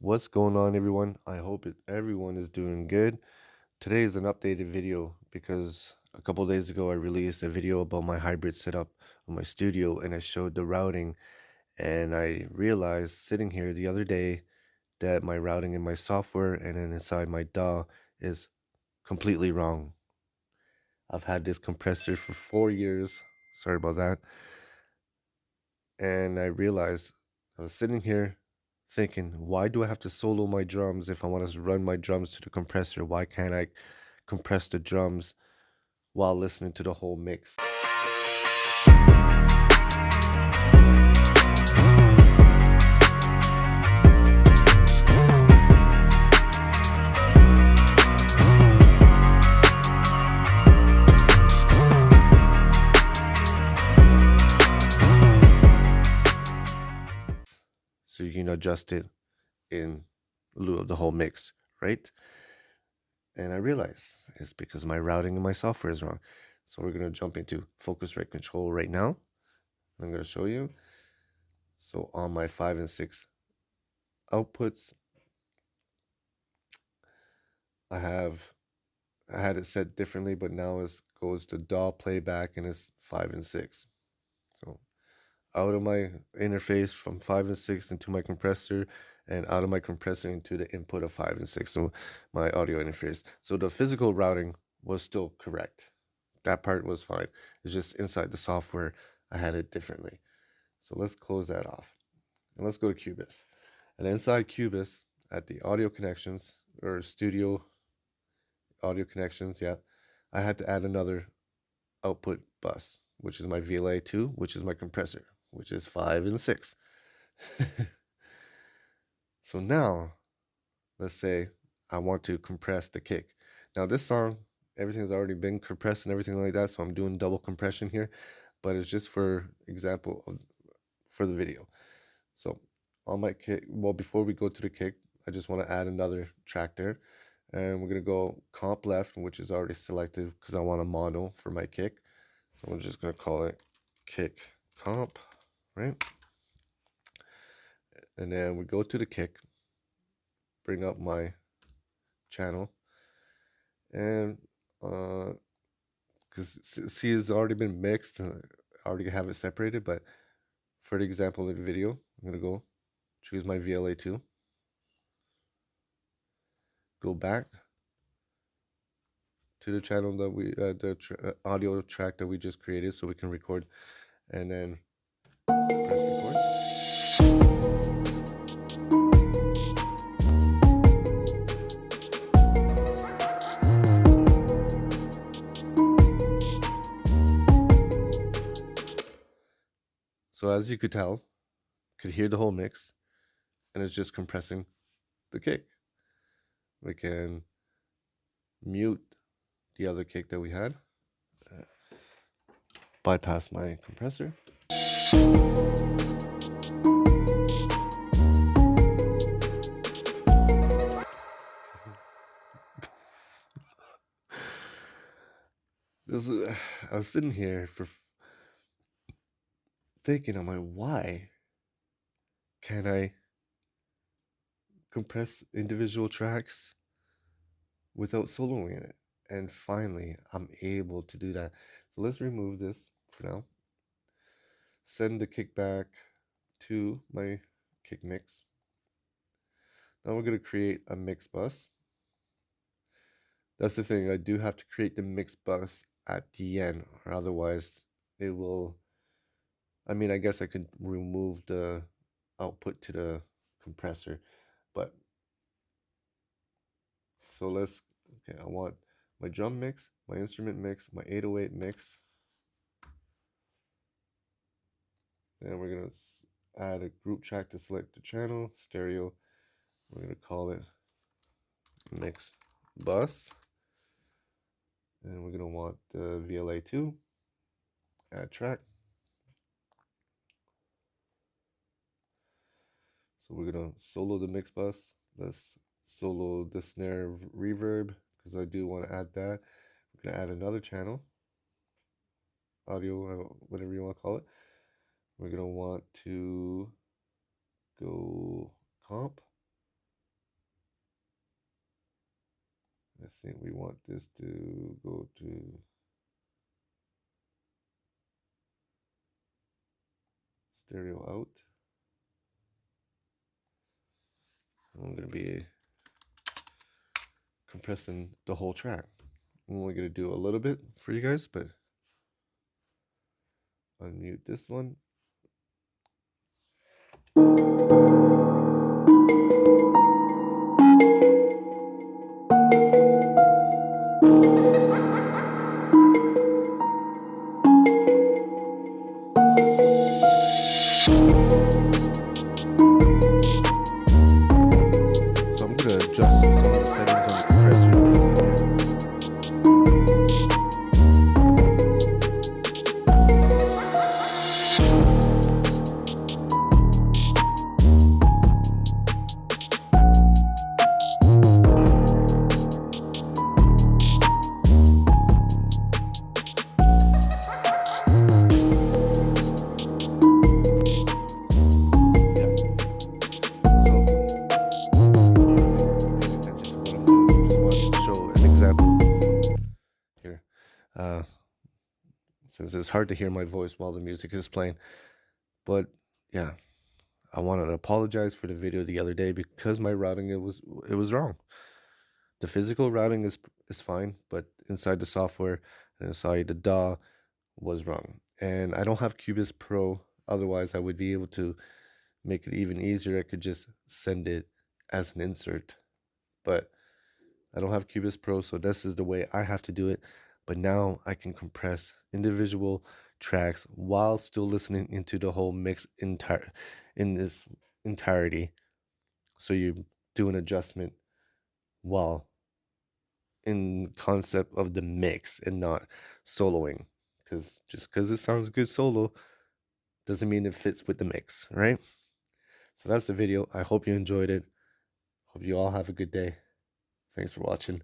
What's going on, everyone? I hope everyone is doing good. Today is an updated video because a couple days ago I released a video about my hybrid setup on my studio and I showed the routing. And I realized sitting here the other day that my routing in my software and then inside my DAW is completely wrong. I've had this compressor for 4 years. Sorry about that. And I realized I was sitting here thinking, why do I have to solo my drums if I want to run my drums to the compressor? Why can't I compress the drums while listening to the whole mix? So you can adjust it in lieu of the whole mix, right? And I realize it's because my routing in my software is wrong. So we're going to jump into Focusrite Control right now. I'm going to show you. So on my 5 and 6 outputs, I had it set differently, but now it goes to DAW playback and it's 5 and 6. So out of my interface from 5 and 6 into my compressor, and out of my compressor into the input of 5 and 6, so my audio interface. So the physical routing was still correct. That part was fine. It's just inside the software, I had it differently. So let's close that off. And let's go to Cubase. And inside Cubase, at the audio connections, or studio audio connections, yeah, I had to add another output bus, which is my VLA2, which is my compressor, which is 5 and 6. So now, let's say I want to compress the kick. Now this song, everything's already been compressed and everything like that, so I'm doing double compression here, but it's just for example for the video. So on my kick, well, before we go to the kick, I just want to add another track there. And we're going to go comp left, which is already selected because I want a mono for my kick. So I'm just going to call it kick comp, right? And then we go to the kick, bring up my channel, and because C has already been mixed, and I already have it separated, but for the example of the video, I'm going to go choose my VLA2, go back to the channel that we audio track that we just created so we can record, and then press record. So as you could tell, could hear the whole mix, and it's just compressing the kick. We can mute the other kick that we had, bypass my compressor. I was sitting here for thinking, I'm like, why can't I compress individual tracks without soloing in it? And finally, I'm able to do that. So let's remove this for now. Send the kick back to my kick mix. Now we're going to create a mix bus. That's the thing, I do have to create the mix bus at the end, or otherwise it will, I mean, I guess I could remove the output to the compressor, but so let's, okay, I want my drum mix, my instrument mix, my 808 mix, and we're going to add a group track to select the channel, stereo, we're going to call it mix bus, and we're going to want the VLA2, add track. So we're going to solo the mix bus. Let's solo the snare reverb because I do want to add that. We're going to add another channel, audio, whatever you want to call it. We're going to want to go comp, think we want this to go to stereo out. I'm going to be compressing the whole track. I'm only going to do a little bit for you guys, but unmute this one. So I'm going to adjust some of the settings on the compressor. Since it's hard to hear my voice while the music is playing. But yeah, I wanted to apologize for the video the other day because my routing it was wrong. The physical routing is fine, but inside the software and inside the DAW was wrong. And I don't have Cubase Pro, otherwise I would be able to make it even easier. I could just send it as an insert. But I don't have Cubase Pro, so this is the way I have to do it. But now I can compress individual tracks while still listening into the whole mix in this entirety. So you do an adjustment while in concept of the mix and not soloing. Because just because it sounds good solo doesn't mean it fits with the mix, right? So that's the video. I hope you enjoyed it. Hope you all have a good day. Thanks for watching.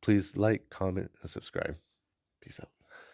Please like, comment, and subscribe. Peace out.